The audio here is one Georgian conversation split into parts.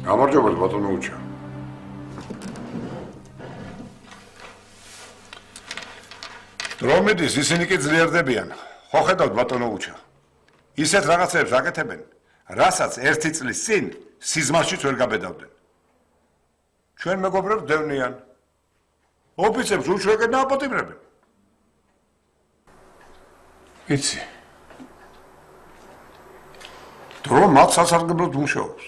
გამარჯობა ბატონო უჩა. რომედის ისინი კი ძლიერდებიან. ხო ხედავთ ბატონო უჩა. ისეთ რაღაცებს აკეთებენ, რასაც ერთი წლის წინ სიზმარშიც ვერ გაბედავდნენ. ჩვენ მეგობრებს დევნიან. ოფიცერებს უშვეგენ და აპატიმრებენ. იცი. დრო მათ სასარგებლოდ მუშაობს.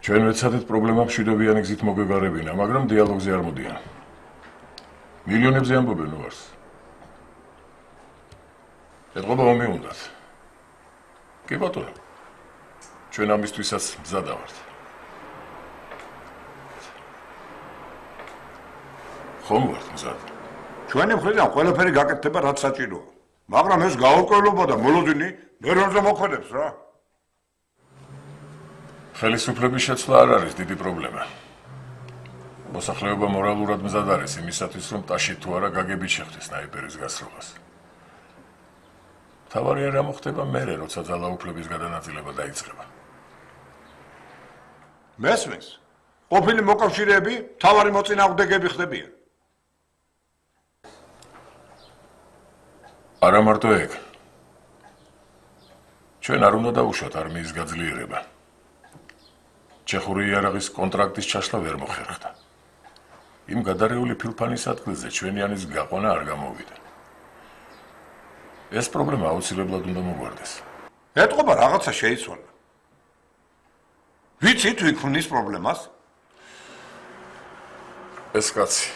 ჩვენ ვეცადეთ პრობლემა მშვიდობიანი გზით მოგვეგვარებინა, მაგრამ დიალოგზე არ მოდიან. მილიონებზე ამბობენ უარს. ეთყობა ომი უნდათ. კი ბატონო. ჩვენ ამისთვისაც მზად ვართ. ხომ ვართ მზად? ჩვენი მხრიდან ყველაფერი გაკეთდება რაც საჭიროა. მაგრამ ეს გაურკვევლობა და მოლოდინი ნერვებზე მოქმედებს რა. ხელისუფლების შეცვლა არ არის დიდი პრობლემა. მოსახლეობა მორალურად მზად არის იმისათვის, რომ ტაში თუ არა გაგებით შეხვდეს სნაიპერის გასროლას. თავარია რა მოხდება მერე, როცა ძალაუფლების გადანაწილება დაიწყება. მესმის, ყოფილი მოკავშირეები თავარი მოწინააღმდეგეები ხდებიან. არა მარტო ეგ. ჩვენ არ უნდა დავუშვათ არმიის გაძლიერება. ჩეხური იარაღის კონტრაქტის ჩაშლა ვერ მოხერხდა. იმ გადარეული ფილფანის ადგილზე ჩვენიანის გაყვანა არ გამოვიდა. ეს პრობლემა აუცილებლად უნდა მოგვარდეს. ეთყობა რაღაცა შეიცვალა. ვიცით ვინ ქმნის პრობლემას? ეს კაცი.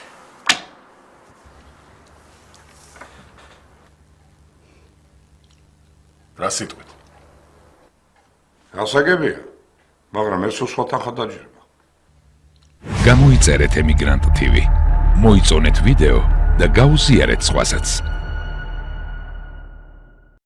რა სიტყვით? გასაგებია, მაგრამ ეს სხვათან ხადაჯერება. გამოიწერეთ ემიგრანტ TV, მოიწონეთ ვიდეო და გაუზიარეთ სხვასაც.